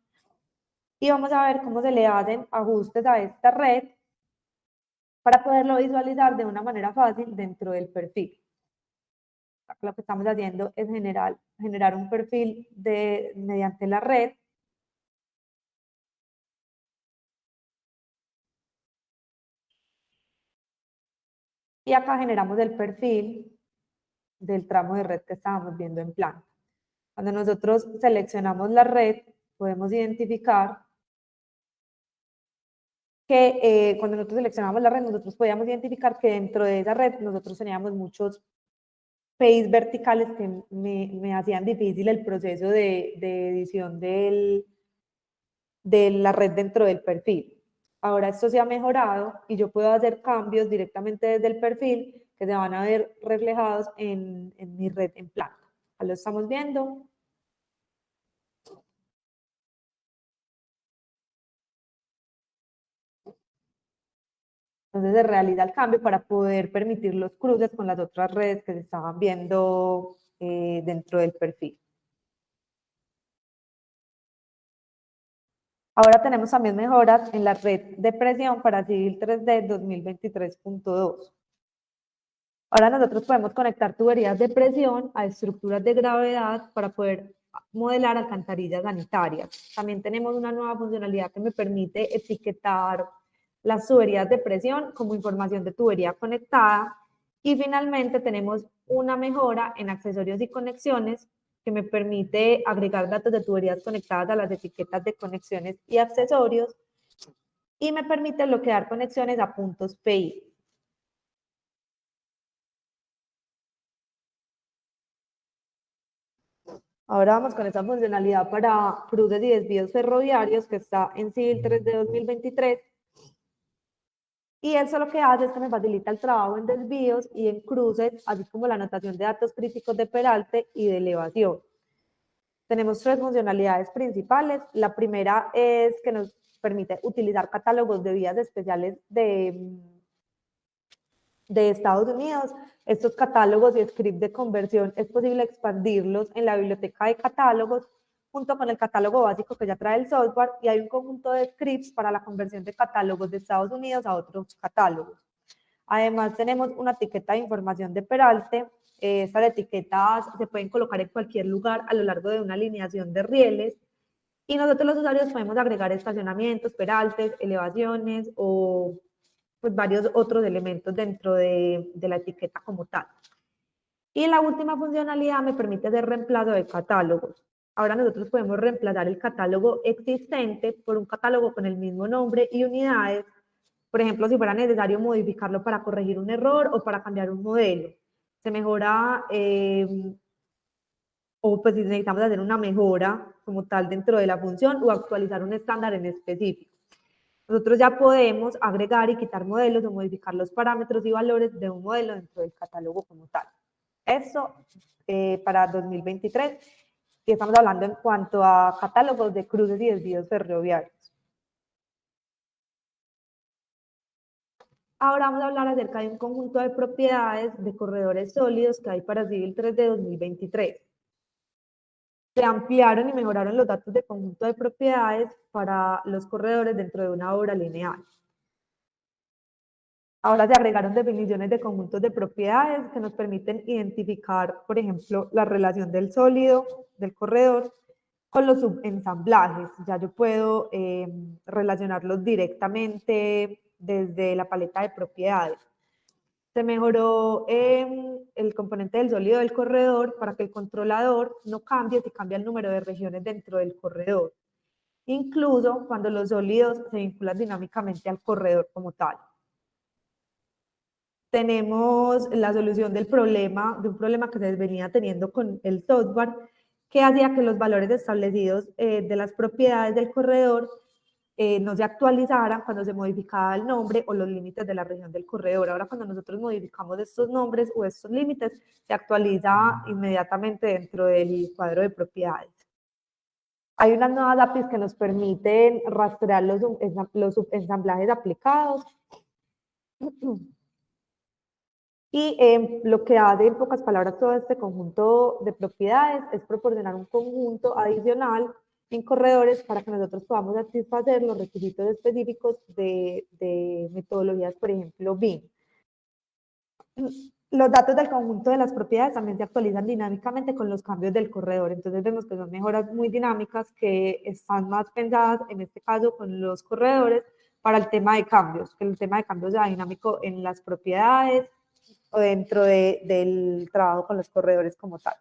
y vamos a ver cómo se le hacen ajustes a esta red para poderlo visualizar de una manera fácil dentro del perfil. Lo que estamos haciendo es generar un perfil mediante la red. Y acá generamos el perfil del tramo de red que estábamos viendo en planta. Cuando nosotros seleccionamos la red, podemos identificar que cuando nosotros seleccionamos la red, nosotros podíamos identificar que dentro de esa red nosotros teníamos muchos PIs verticales que me hacían difícil el proceso de edición de la red dentro del perfil. Ahora esto se ha mejorado y yo puedo hacer cambios directamente desde el perfil que se van a ver reflejados en mi red en planta. Ya lo estamos viendo. Entonces se realiza el cambio para poder permitir los cruces con las otras redes que se estaban viendo dentro del perfil. Ahora tenemos también mejoras en la red de presión para Civil 3D 2023.2. Ahora nosotros podemos conectar tuberías de presión a estructuras de gravedad para poder modelar alcantarillas sanitarias. También tenemos una nueva funcionalidad que me permite etiquetar las tuberías de presión como información de tubería conectada. Y finalmente tenemos una mejora en accesorios y conexiones que me permite agregar datos de tuberías conectadas a las etiquetas de conexiones y accesorios y me permite bloquear conexiones a puntos PI. Ahora vamos con esta funcionalidad para cruces y desvíos ferroviarios que está en Civil 3D 2023. Y eso lo que hace es que me facilita el trabajo en desvíos y en cruces, así como la anotación de datos críticos de peralte y de elevación. Tenemos tres funcionalidades principales. La primera es que nos permite utilizar catálogos de vías especiales de Estados Unidos. Estos catálogos y scripts de conversión es posible expandirlos en la biblioteca de catálogos junto con el catálogo básico que ya trae el software y hay un conjunto de scripts para la conversión de catálogos de Estados Unidos a otros catálogos. Además tenemos una etiqueta de información de peralte. Estas etiquetas se pueden colocar en cualquier lugar a lo largo de una alineación de rieles y nosotros los usuarios podemos agregar estacionamientos, peraltes, elevaciones o pues varios otros elementos dentro de la etiqueta como tal. Y la última funcionalidad me permite hacer reemplazo de catálogos. Ahora nosotros podemos reemplazar el catálogo existente por un catálogo con el mismo nombre y unidades, por ejemplo, si fuera necesario modificarlo para corregir un error o para cambiar un modelo. Se mejora, o pues si necesitamos hacer una mejora como tal dentro de la función o actualizar un estándar en específico. Nosotros ya podemos agregar y quitar modelos o modificar los parámetros y valores de un modelo dentro del catálogo como tal. Eso para 2023. Y estamos hablando en cuanto a catálogos de cruces y desvíos ferroviarios. Ahora vamos a hablar acerca de un conjunto de propiedades de corredores sólidos que hay para Civil 3D 2023. Se ampliaron y mejoraron los datos de conjunto de propiedades para los corredores dentro de una obra lineal. Ahora se agregaron definiciones de conjuntos de propiedades que nos permiten identificar, por ejemplo, la relación del sólido, del corredor, con los subensamblajes. Ya yo puedo relacionarlos directamente desde la paleta de propiedades. Se mejoró el componente del sólido del corredor para que el controlador no cambie si cambia el número de regiones dentro del corredor, incluso cuando los sólidos se vinculan dinámicamente al corredor como tal. Tenemos la solución de un problema que se venía teniendo con el software, que hacía que los valores establecidos de las propiedades del corredor no se actualizaran cuando se modificaba el nombre o los límites de la región del corredor. Ahora, cuando nosotros modificamos estos nombres o estos límites, se actualiza inmediatamente dentro del cuadro de propiedades. Hay unas nuevas APIs que nos permiten rastrear los subensamblajes aplicados. Y lo que hace, en pocas palabras, todo este conjunto de propiedades es proporcionar un conjunto adicional en corredores para que nosotros podamos satisfacer los requisitos específicos de metodologías, por ejemplo, BIM. Los datos del conjunto de las propiedades también se actualizan dinámicamente con los cambios del corredor, entonces vemos que son mejoras muy dinámicas que están más pensadas, en este caso, con los corredores para el tema de cambios, que el tema de cambios sea dinámico en las propiedades o dentro del trabajo con los corredores como tal.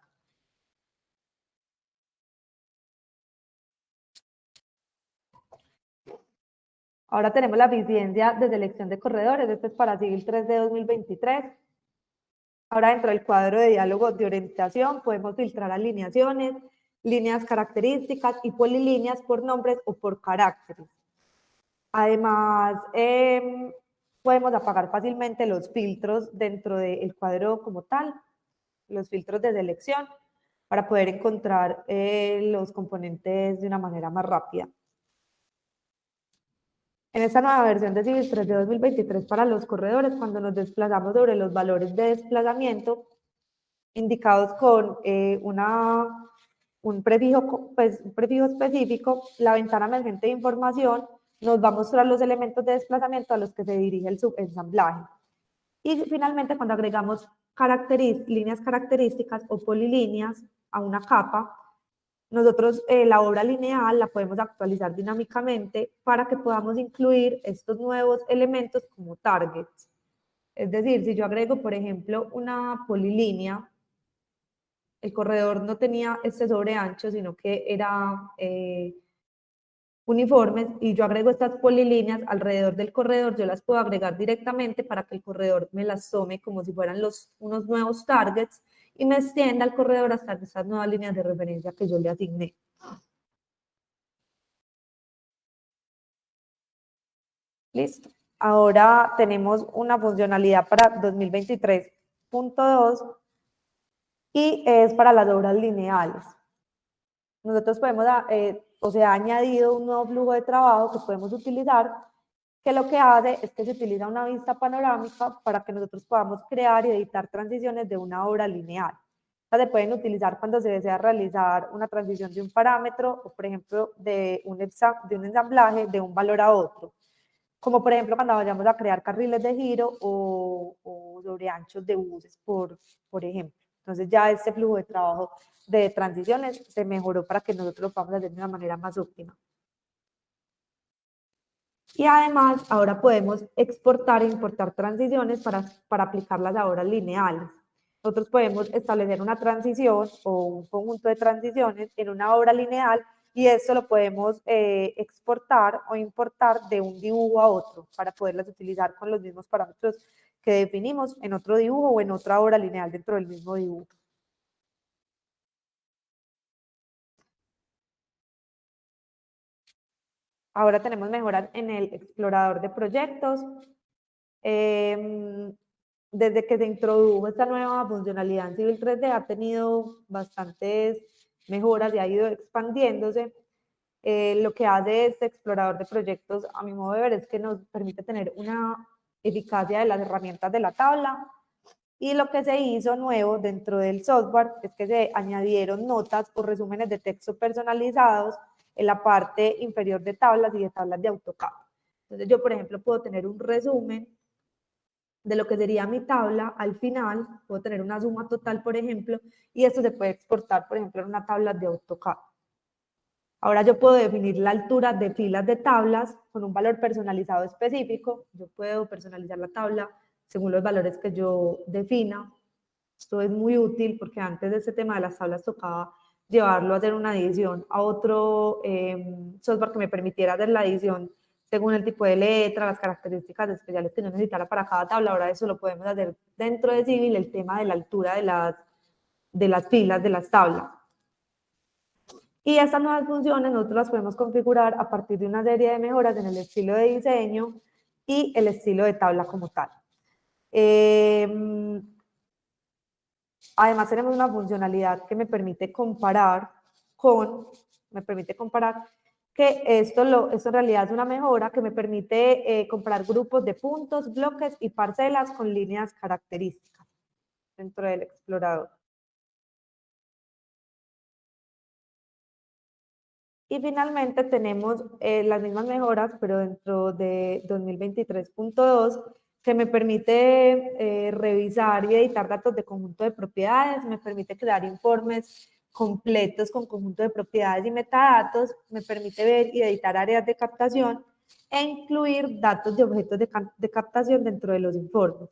Ahora tenemos la eficiencia de selección de corredores, esto es para Civil 3 de 2023. Ahora dentro del cuadro de diálogo de orientación podemos filtrar alineaciones, líneas características y polilíneas por nombres o por caracteres. Además, podemos apagar fácilmente los filtros dentro del cuadro como tal, los filtros de selección, para poder encontrar los componentes de una manera más rápida. En esta nueva versión de Civil 3 de 2023 para los corredores, cuando nos desplazamos sobre los valores de desplazamiento, indicados con un prefijo específico, la ventana emergente de información nos va a mostrar los elementos de desplazamiento a los que se dirige el subensamblaje. Y finalmente, cuando agregamos líneas características o polilíneas a una capa, nosotros la obra lineal la podemos actualizar dinámicamente para que podamos incluir estos nuevos elementos como targets. Es decir, si yo agrego, por ejemplo, una polilínea, el corredor no tenía este sobreancho, sino que era uniformes, y yo agrego estas polilíneas alrededor del corredor, yo las puedo agregar directamente para que el corredor me las tome como si fueran unos nuevos targets y me extienda el corredor hasta estas nuevas líneas de referencia que yo le asigné. Listo. Ahora tenemos una funcionalidad para 2023.2 y es para las obras lineales. Nosotros podemos, ha añadido un nuevo flujo de trabajo que podemos utilizar, que lo que hace es que se utiliza una vista panorámica para que nosotros podamos crear y editar transiciones de una obra lineal. Se pueden utilizar cuando se desea realizar una transición de un parámetro o, por ejemplo, de un ensamblaje de un valor a otro. Como, por ejemplo, cuando vayamos a crear carriles de giro o sobre anchos de buses, por ejemplo. Entonces ya este flujo de trabajo de transiciones se mejoró para que nosotros lo podamos hacer de una manera más óptima. Y además, ahora podemos exportar e importar transiciones para aplicarlas a obras lineales. Nosotros podemos establecer una transición o un conjunto de transiciones en una obra lineal y esto lo podemos exportar o importar de un dibujo a otro para poderlas utilizar con los mismos parámetros que definimos en otro dibujo o en otra obra lineal dentro del mismo dibujo. Ahora tenemos mejoras en el explorador de proyectos. Desde que se introdujo esta nueva funcionalidad en Civil 3D ha tenido bastantes mejoras y ha ido expandiéndose. Lo que hace este explorador de proyectos, a mi modo de ver, es que nos permite tener una eficacia de las herramientas de la tabla. Y lo que se hizo nuevo dentro del software es que se añadieron notas o resúmenes de texto personalizados en la parte inferior de tablas y de tablas de AutoCAD. Entonces yo, por ejemplo, puedo tener un resumen de lo que sería mi tabla al final, puedo tener una suma total, por ejemplo, y esto se puede exportar, por ejemplo, en una tabla de AutoCAD. Ahora yo puedo definir la altura de filas de tablas con un valor personalizado específico. Yo puedo personalizar la tabla según los valores que yo defina. Esto es muy útil porque antes de este tema de las tablas tocaba llevarlo a hacer una adición a otro software que me permitiera hacer la adición según el tipo de letra, las características especiales que yo necesitara para cada tabla. Ahora eso lo podemos hacer dentro de Civil, el tema de la altura de las filas de las tablas. Y estas nuevas funciones nosotros las podemos configurar a partir de una serie de mejoras en el estilo de diseño y el estilo de tabla como tal. Además tenemos una funcionalidad que me permite comparar que esto en realidad es una mejora que me permite comparar grupos de puntos, bloques y parcelas con líneas características dentro del explorador. Y finalmente tenemos las mismas mejoras, pero dentro de 2023.2, que me permite revisar y editar datos de conjunto de propiedades, me permite crear informes completos con conjunto de propiedades y metadatos, me permite ver y editar áreas de captación e incluir datos de objetos de captación dentro de los informes.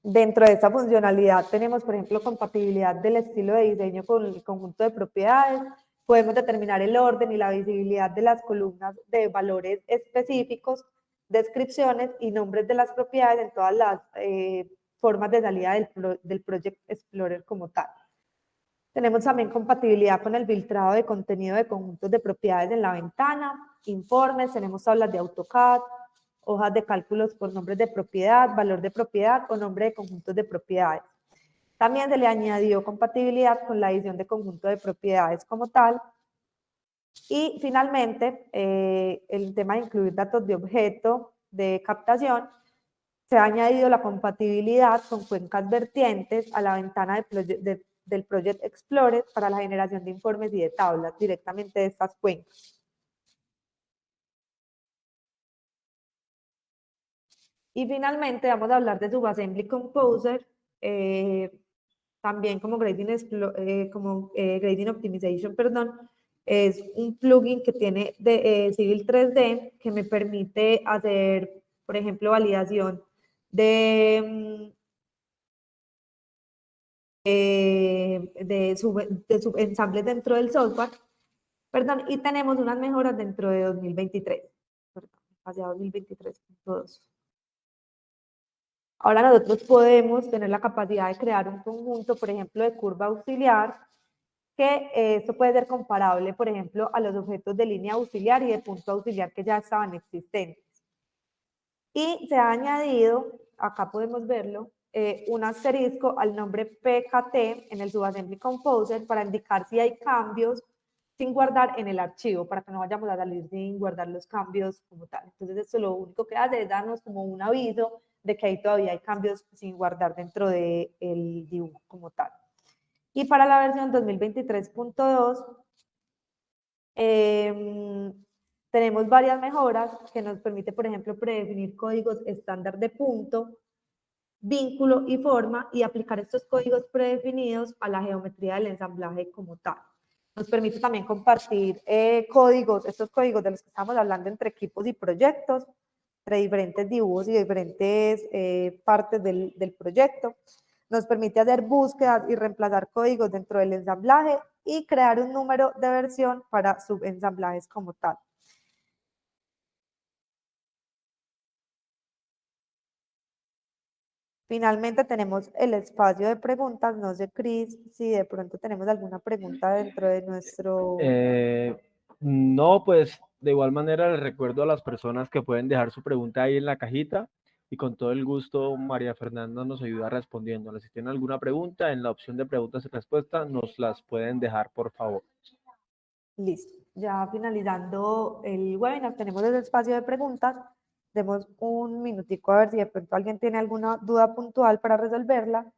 Dentro de esta funcionalidad tenemos, por ejemplo, compatibilidad del estilo de diseño con el conjunto de propiedades. Podemos determinar el orden y la visibilidad de las columnas de valores específicos, descripciones y nombres de las propiedades en todas las formas de salida del Project Explorer como tal. Tenemos también compatibilidad con el filtrado de contenido de conjuntos de propiedades en la ventana, informes, tenemos tablas de AutoCAD, hojas de cálculos por nombres de propiedad, valor de propiedad o nombre de conjuntos de propiedades. También se le añadió compatibilidad con la edición de conjunto de propiedades como tal. Y finalmente, el tema de incluir datos de objeto de captación, se ha añadido la compatibilidad con cuencas vertientes a la ventana del Project Explorer para la generación de informes y de tablas directamente de estas cuencas. Y finalmente vamos a hablar de Subassembly Composer, también como Grading Optimization, perdón. Es un plugin que tiene de Civil 3D que me permite hacer, por ejemplo, validación de subensambles dentro del software, perdón, y tenemos unas mejoras dentro de 2023, perdón, hacia 2023.2. Ahora nosotros podemos tener la capacidad de crear un conjunto, por ejemplo, de curva auxiliar, que esto puede ser comparable, por ejemplo, a los objetos de línea auxiliar y de punto auxiliar que ya estaban existentes. Y se ha añadido, acá podemos verlo, un asterisco al nombre PKT en el Subassembly Composer para indicar si hay cambios sin guardar en el archivo, para que no vayamos a salir sin guardar los cambios como tal. Entonces esto lo único que hace es darnos como un aviso de que ahí todavía hay cambios sin guardar dentro del dibujo como tal. Y para la versión 2023.2 tenemos varias mejoras que nos permite, por ejemplo, predefinir códigos estándar de punto, vínculo y forma y aplicar estos códigos predefinidos a la geometría del ensamblaje como tal. Nos permite también compartir estos códigos de los que estamos hablando entre equipos y proyectos, entre diferentes dibujos y diferentes partes del proyecto. Nos permite hacer búsquedas y reemplazar códigos dentro del ensamblaje y crear un número de versión para subensamblajes como tal. Finalmente tenemos el espacio de preguntas. No sé, Cris, si de pronto tenemos alguna pregunta dentro de nuestro... No, pues de igual manera les recuerdo a las personas que pueden dejar su pregunta ahí en la cajita y con todo el gusto María Fernanda nos ayuda respondiendo. Si tienen alguna pregunta, en la opción de preguntas y respuestas nos las pueden dejar, por favor. Listo. Ya finalizando el webinar, tenemos el espacio de preguntas. Demos un minutico a ver si de pronto alguien tiene alguna duda puntual para resolverla.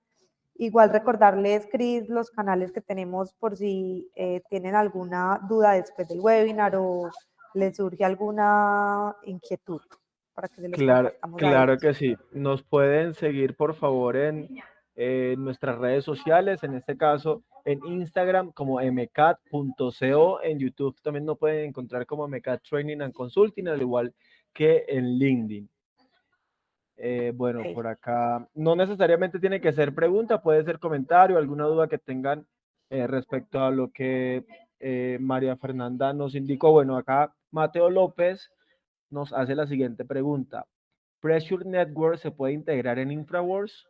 Igual recordarles, Cris, los canales que tenemos por si tienen alguna duda después del webinar o les surge alguna inquietud para que se los compartamos a Claro ellos. que sí. Nos pueden seguir, por favor, en nuestras redes sociales, en este caso en Instagram como mcat.co, en YouTube también nos pueden encontrar como mcat Training and Consulting, al igual que en LinkedIn. Bueno, Ok. por acá no necesariamente tiene que ser pregunta, puede ser comentario, alguna duda que tengan respecto a lo que María Fernanda nos indicó. Bueno, acá Mateo López nos hace la siguiente pregunta. ¿Pressure Network se puede integrar en InfraWorks?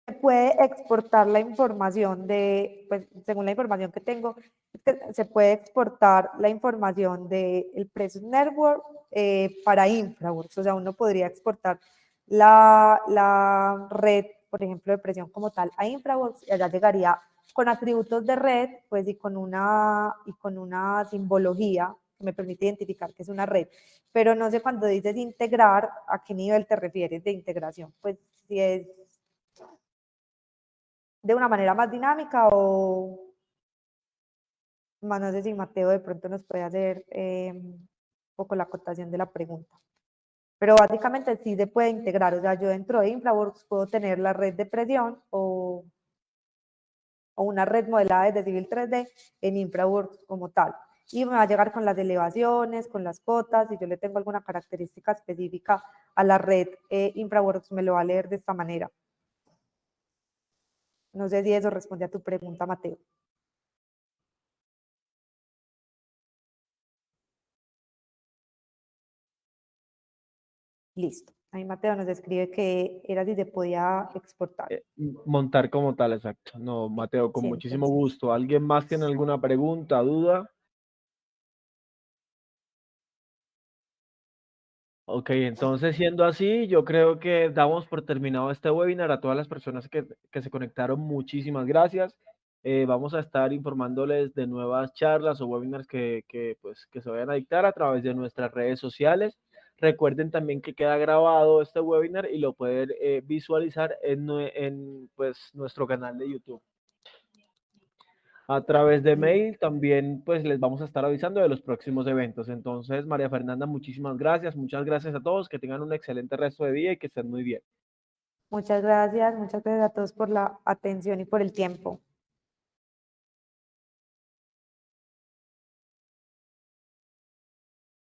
Se puede exportar la información de, pues según la información que tengo, es que se puede exportar la información del Pressure Network para InfraWorks. O sea, uno podría exportar la red, por ejemplo, de presión como tal a InfraWorks y allá llegaría con atributos de red, pues y con una simbología que me permite identificar que es una red. Pero no sé cuando dices integrar, ¿a qué nivel te refieres de integración? Pues si es de una manera más dinámica o más, no sé si Mateo de pronto nos puede hacer un poco la acotación de la pregunta. Pero básicamente sí se puede integrar, o sea, yo dentro de InfraWorks puedo tener la red de presión o una red modelada desde Civil 3D en InfraWorks como tal. Y me va a llegar con las elevaciones, con las cotas, si yo le tengo alguna característica específica a la red InfraWorks me lo va a leer de esta manera. No sé si eso responde a tu pregunta, Mateo. Listo. Ahí Mateo nos escribe que era si se podía exportar. Montar como tal, exacto. No, Mateo, con Sí, muchísimo entonces. gusto. ¿Alguien más tiene alguna pregunta, duda? Ok, entonces siendo así, yo creo que damos por terminado este webinar. A todas las personas que se conectaron, muchísimas gracias. Vamos a estar informándoles de nuevas charlas o webinars pues, que se vayan a dictar a través de nuestras redes sociales. Recuerden también que queda grabado este webinar y lo pueden visualizar en pues, nuestro canal de YouTube. A través de mail también pues les vamos a estar avisando de los próximos eventos. Entonces, María Fernanda, muchísimas gracias. Muchas gracias a todos. Que tengan un excelente resto de día y que estén muy bien. Muchas gracias a todos por la atención y por el tiempo.